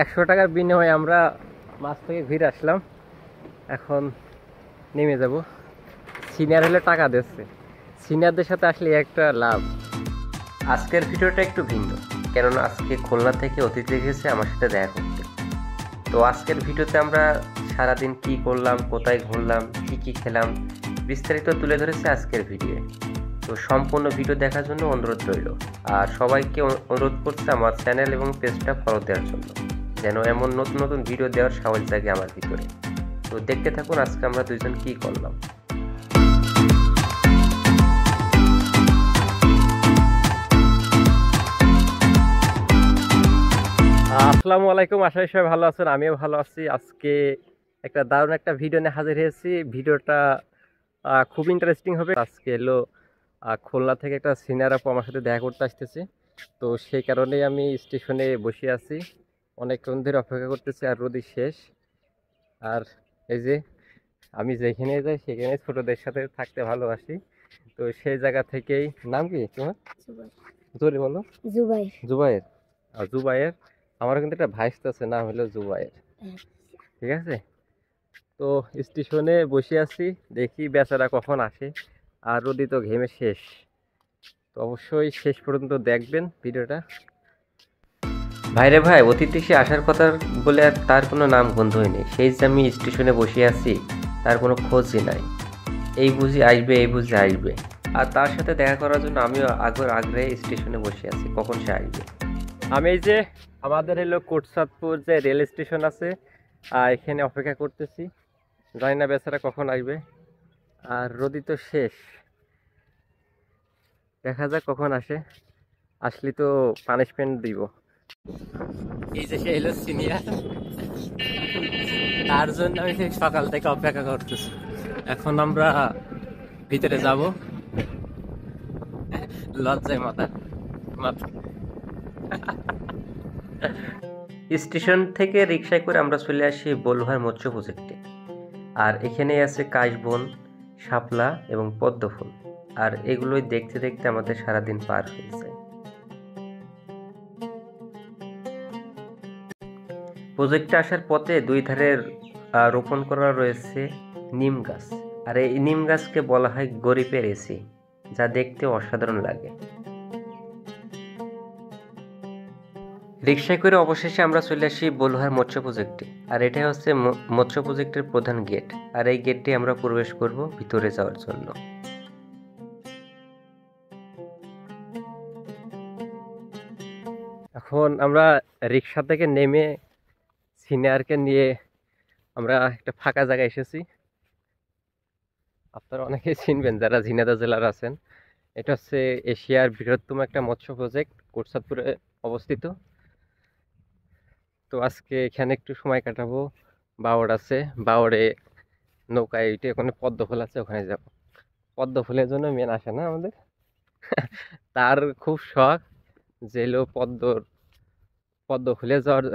100 টাকার বিনিময়ে আমরা মাছ থেকে ঘুরে আসলাম। এখন নেমে যাব। সিনিয়র হলে টাকা দিচ্ছে, সিনিয়রদের সাথে আসলে একটা লাভ। আজকের ভিডিওটা একটু ভিন্ন, কেননা আজকে খুলনা থেকে অতিথি এসেছে আমার সাথে দেখা করতে। তো আজকের ভিডিওতে আমরা সারাদিন কি করলাম, কোথায় ঘুরলাম, কি খেলাম, বিস্তারিত তুলে ধরেছে আজকের ভিডিও। তো সম্পূর্ণ ভিডিও দেখার জন্য অনুরোধ রইল। আর সবাইকে অনুরোধ করছে আমার চ্যানেল এবং পেজটা ফলো দেওয়ার জন্য, যেন এমন নতুন নতুন ভিডিও দেওয়ার সাহস জাগে আমার ভিতরে। তো দেখতে থাকুন আজকে আমরা দুইজন কি করলাম। আসসালামু আলাইকুম, আশা করি সবাই ভালো আছেন, আমিও ভালো আছি। আজকে একটা দারুণ একটা ভিডিও নিয়ে হাজির হয়েছি। ভিডিওটা খুব ইন্টারেস্টিং হবে। আজকে এলো খুলনা থেকে একটা সিনিয়র আপু আমার সাথে দেখা করতে আসতেছে। তো সেই কারণেই আমি স্টেশনে বসে আছি, অনেকক্ষণ ধরে অপেক্ষা করতেছি, আর রোদি শেষ। আর এই যে আমি যেখানে যাই সেখানে ছোটদের সাথে থাকতে ভালোবাসি। তো সেই জায়গা থেকেই, নাম কি তোমার? জোরে বলো। জুবাইর। জুবাইর। জুবাইর, আমারও কিন্তু একটা ভাইস্ত আছে, নাম হলো জুবাইর। ঠিক আছে। তো স্টেশনে বসে আছি, দেখি বেচারা কখন আসে। আর রোদি তো ঘেমে শেষ। তো অবশ্যই শেষ পর্যন্ত দেখবেন ভিডিওটা। ভাইরে ভাই, অতিথি সে আসার কথা বলে আর তার কোনো নাম গন্ধই নেই। সেই যে আমি স্টেশনে বসে আছি, তার কোনো খোঁজই নাই। এই বুঝি আসবে, এই বুঝি আসবে। আর তার সাথে দেখা করার জন্য আমিও আগ্রহে স্টেশনে বসে আছি কখন সে আসবে। আমি এই যে আমাদের এলো কোটচাঁদপুর যে রেল স্টেশন আছে, এখানে অপেক্ষা করতেছি। জানি না বেচারা কখন আসবে। আর রোদি তো শেষ, দেখা যাক কখন আসে। আসলে তো পানিশমেন্ট দিব। এই যে সে এলো সিনিয়র, তার জন্য আমি সকাল থেকে অপেক্ষা করতেছি। এখন আমরা ভিতরে যাব। লজ্জায় মাথা মাথা স্টেশন থেকে রিক্সায় করে আমরা চলে আসি বলুহার মৎস্য প্রজেক্টে। আর এখানে আছে কাশবন, শাপলা এবং পদ্ম ফুল। আর এগুলোই দেখতে দেখতে আমাদের সারাদিন পার হয়ে যায়। প্রজেক্টে আসার পথে দুই ধারের রোপণ করা রয়েছে নিম গাছ। আর এই নিম গাছকে বলা হয় গরিবের এসি, যা দেখতে অসাধারণ লাগে। রিক্সায় করে অবশেষে আমরা চলে আসি বলুহার মৎস্য প্রজেক্টে। আর এটাই হচ্ছে মৎস্য প্রজেক্টের প্রধান গেট। আর এই গেটটি আমরা প্রবেশ করব ভিতরে যাওয়ার জন্য। এখন আমরা রিক্সা থেকে নেমে সিনিয়রকে নিয়ে আমরা একটা ফাঁকা জায়গায় এসেছি। আপনারা অনেকেই চিনবেন যারা ঝিনাইদহ জেলার আছেন। এটা হচ্ছে এশিয়ার বৃহত্তম একটা মৎস্য প্রজেক্ট, কোটচাঁদপুরে অবস্থিত। তো আজকে এখানে একটু সময় কাটাবো। বাওড় আছে, বাওড়ে নৌকায় উঠে ওখানে পদ্ম ফুল আছে, ওখানে যাব। পদ্ম ফুলের জন্য মেন আসে না আমাদের। তার খুব শখ যে এলো পদ্ম ফুলে যাওয়ার,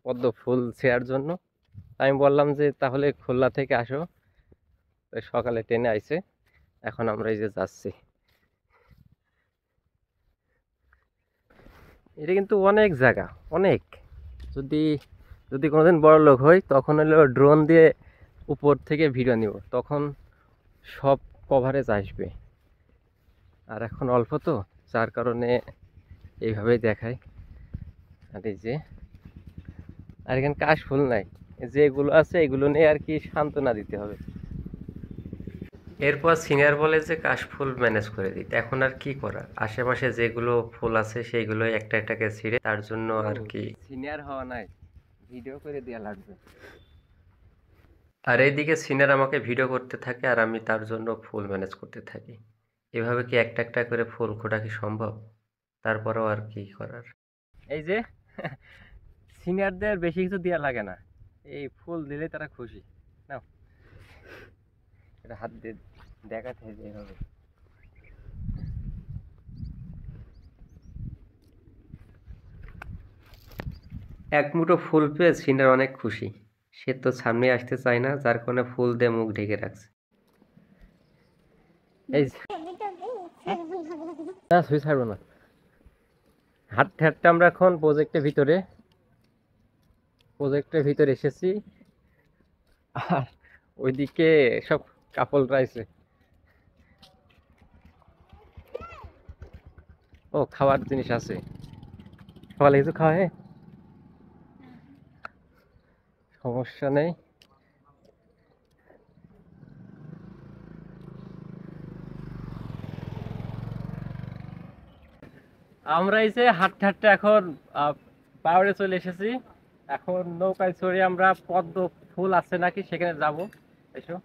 পদ্ম ফুল ছেঁড়ার জন্য। আমি বললাম যে তাহলে খুলনা থেকে আসো। সকালে ট্রেনে আইছে, এখন আমরা এই যে যাচ্ছি। এটা কিন্তু অনেক জায়গা, অনেক। যদি যদি কোনোদিন বড় লোক হই, তখন হলো ড্রোন দিয়ে উপর থেকে ভিডিও নিব, তখন সব কভারেজ আসবে। আর এখন অল্প তো, যার কারণে এইভাবেই দেখায়। আর এই যে, আর এখানে কাশ ফুল নাই, যেগুলো আছে এগুলো নিয়ে আর কি সান্ত্বনা দিতে হবে। এরপর সিনিয়র বলে যে কাশফুল ম্যানেজ করে দিতে। এখন আর কি করার, আশেপাশে যেগুলো ফুল আছে সেইগুলো একটা একটাকে ছিঁড়ে, তার জন্য আর কি সিনিয়র হওয়া নাই, ভিডিও করে দেওয়া লাগবে। আর এইদিকে সিনিয়র আমাকে ভিডিও করতে থাকে, আর আমি তার জন্য ফুল ম্যানেজ করতে থাকি। এভাবে কি একটা একটা করে ফুল খোঁটা কি সম্ভব? তারপরেও আর কি করার। এই যে সিনিয়রদের বেশি কিছু দেওয়া লাগে না, এই ফুল দিলে তারা খুশি। নাও, এটা হাত দিয়ে দেখাতে হবে এইভাবে। এক মুঠো ফুল পেয়ে সিনিয়র অনেক খুশি। সে তো সামনে আসতে চায় না, যার কারণে ফুল দিয়ে মুখ ঢেকে রাখছে। এই না, সুই ছাড়বো না। হাঁটতে হাঁটতে আমরা এখন প্রজেক্টের ভিতরে। প্রজেক্টের ভিতরে এসেছি, আর ওইদিকে সব কাপল রয়েছে। ও, খাওয়ার জিনিস আছে, সকালে কিছু খাওয়া হয়, সমস্যা নেই। আমরা এই যে হাঁটতে হাঁটতে এখন পাহাড়ে চলে এসেছি। এখন নৌকায় চড়ে আমরা পদ্ম ফুল আছে নাকি সেখানে যাব। এসো।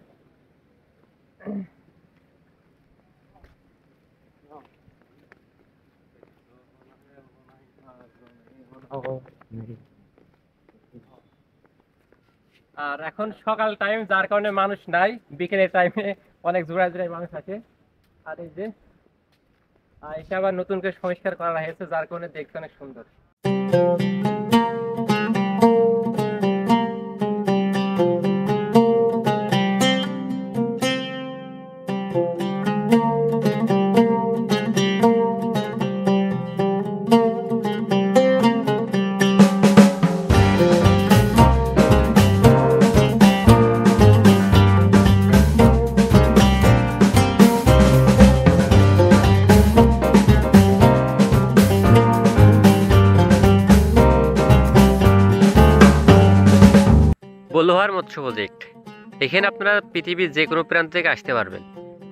আর এখন সকাল টাইম, যার কারণে মানুষ নাই। বিকেলের টাইমে অনেক জোড়ায় জোড়ায় মানুষ আছে। আর এই যে এটা আবার নতুন করে সংস্কার করা হয়েছে, যার কারণে দেখতে অনেক সুন্দর। বলুহার মৎস্য প্রজেক্ট, এখানে আপনারা পৃথিবীর যে কোনো প্রান্ত থেকে আসতে পারবেন।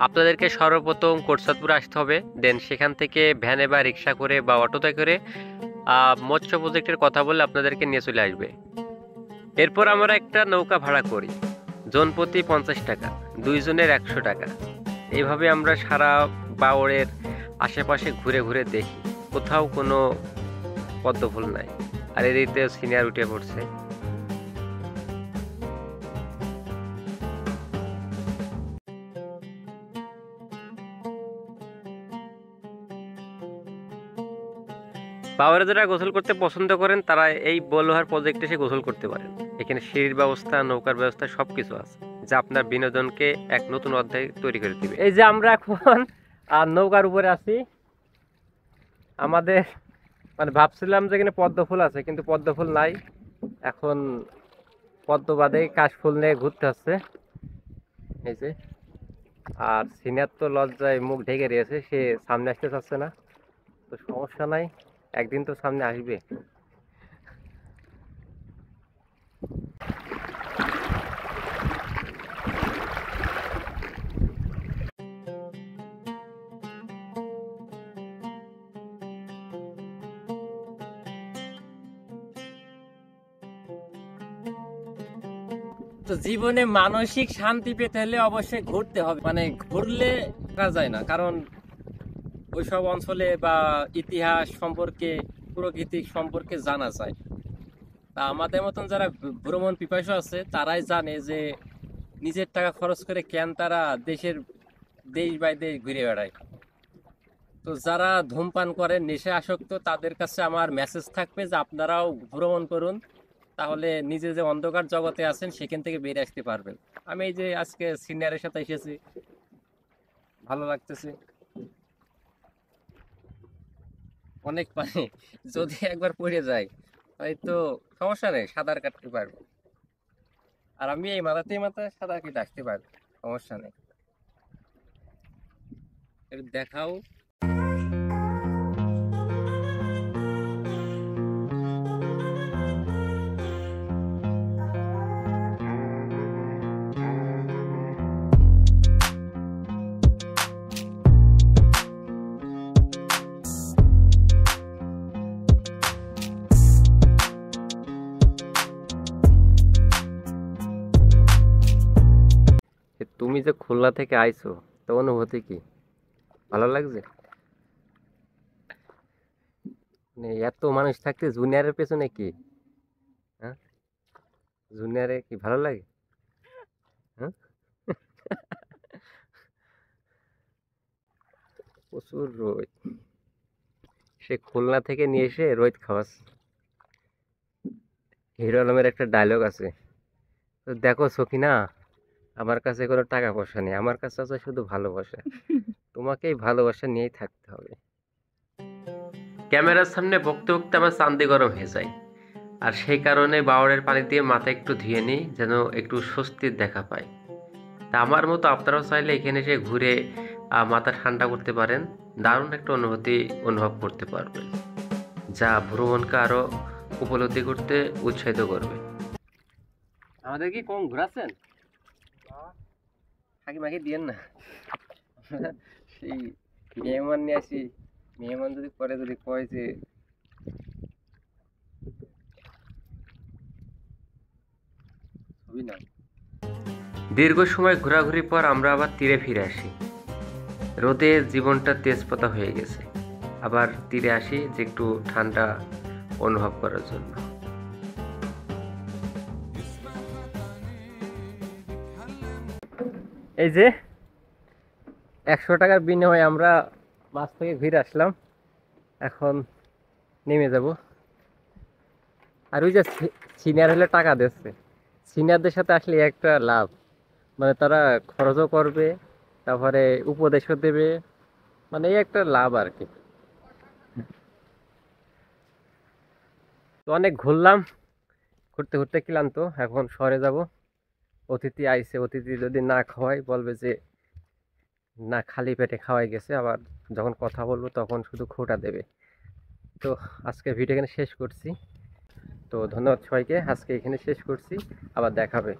আপনাদেরকে সর্বপ্রথম কোটচাঁদপুর আসতে হবে, দেন সেখান থেকে ভ্যানে বা রিক্সা করে বা অটোতে করে মৎস্য প্রজেক্টের কথা বলে আপনাদেরকে নিয়ে চলে আসবে। এরপর আমরা একটা নৌকা ভাড়া করি, জনপ্রতি 50 টাকা, 2 জনের 100 টাকা। এইভাবে আমরা সারা বাওড়ের আশেপাশে ঘুরে ঘুরে দেখি, কোথাও কোনো পদ্ম ফুল নাই। আর এদিকে সিনিয়র উঠে পড়ছে। পাহাড়ে যারা গোসল করতে পছন্দ করেন তারা এই বলুহার প্রজেক্টে এসে গোসল করতে পারেন। এখানে সিঁড়ির ব্যবস্থা, নৌকার ব্যবস্থা, সবকিছু আছে, যা আপনার বিনোদনকে এক নতুন অধ্যায় তৈরি করে দিবে। এই যে আমরা এখন নৌকার উপরে আছি। আমাদের মানে ভাবছিলাম যে এখানে পদ্ম ফুল আছে, কিন্তু পদ্ম ফুল নাই। এখন পদ্ম বাদে কাশফুল নিয়ে ঘুরতে আসছে এই যে। আর সিনিয়র তো লজ্জায় মুখ ঢেকে রয়েছে, সে সামনে আসতে চাচ্ছে না। তো সমস্যা নাই, একদিন তো সামনে আসবে। তো জীবনে মানসিক শান্তি পেতে হলে অবশ্যই ঘুরতে হবে, মানে ঘুরলে থাকা যায় না। কারণ ওইসব অঞ্চলে বা ইতিহাস সম্পর্কে, প্রাকৃতিক সম্পর্কে জানা যায়। তা আমাদের মতন যারা ভ্রমণ পিপাসু আছে তারাই জানে যে নিজের টাকা খরচ করে কেন তারা দেশ বাই দেশ ঘুরে বেড়ায়। তো যারা ধূমপান করেন, নেশা আসক্ত, তাদের কাছে আমার মেসেজ থাকবে যে আপনারাও ভ্রমণ করুন, তাহলে নিজে যে অন্ধকার জগতে আছেন সেখান থেকে বেরিয়ে আসতে পারবেন। আমি এই যে আজকে সিনিয়রের সাথে এসেছি, ভালো লাগতেছে। অনেক পানি, যদি একবার পড়ে যায় হয়তো সমস্যা নেই, সাঁতার কাটতে পারবো। আর আমি এই মাথায় সাঁতার কেটে আসতে পারবো, সমস্যা নেই। একটু দেখাও। তুমি যে খুলনা থেকে আইছো, তো অনুভূতি কি? ভালো লাগছে? মানে এত মানুষ থাকতে জুনিয়রের পেছনে কি? হ্যাঁ, জুনিয়রে কি ভালো লাগে? হ্যাঁ, প্রচুর রোদ। সে খুলনা থেকে নিয়ে এসে রোদ খাওয়াস। হিরো আলমের একটা ডায়লগ আছে, তো দেখো সখিনা, আমার কাছে কোনো টাকা পয়সা নেই, আমার কাছে আছে শুধু ভালোবাসা। তোমাকে এই ভালোবাসা নিয়েই থাকতে হবে। ক্যামেরার সামনে বকতে বকতে আমার চান্দি গরম হয়ে যায়। আর সেই কারণে বাওয়ারের পানি দিয়ে মাথা একটু ধুয়ে নিই, যেন একটু স্বস্তির দেখা পাই। তা আমার মতো আপনারাও চাইলে এখানে এসে ঘুরে মাথা ঠান্ডা করতে পারেন। দারুণ একটা অনুভূতি অনুভব করতে পারবেন, যা ভ্রমণকে আরো উপলব্ধি করতে উৎসাহিত করবে। আমাদের কি কম ঘোরাচ্ছেন? ফাঁকি মাকি দিয়েন না। সেই মেহমান নিয়ে আসি, মেহমান যদি পরে যদি কয় যে ছবি না। দীর্ঘ সময় ঘোরাঘুরির পর আমরা আবার তীরে ফিরে আসি। রোদে জীবনটা তেজপাতা হয়ে গেছে। আবার তীরে আসি যে একটু ঠান্ডা অনুভব করার জন্য। এই যে 100 টাকার বিনিময়ে আমরা মাছ থেকে ঘুরে আসলাম, এখন নেমে যাব। আর ওই যে সিনিয়র হলে টাকা দিচ্ছে, সিনিয়রদের সাথে আসলে একটা লাভ, মানে তারা খরচও করবে, তারপরে উপদেশও দেবে, মানে এই একটা লাভ আর কি। তো অনেক ঘুরলাম, ঘুরতে ঘুরতে ক্লান্ত, এখন শহরে যাব। অতিথি আইছে, অতিথি যদি না খাওয়াই বলবে যে না খালি পেটে খাওয়াই গেছে, আবার যখন কথা বলবো তখন শুধু খোঁটা দেবে। তো আজকে ভিডিও এখানে শেষ করছি। তো ধন্যবাদ সবাইকে, আজকে এখানে শেষ করছি, আবার দেখাবে।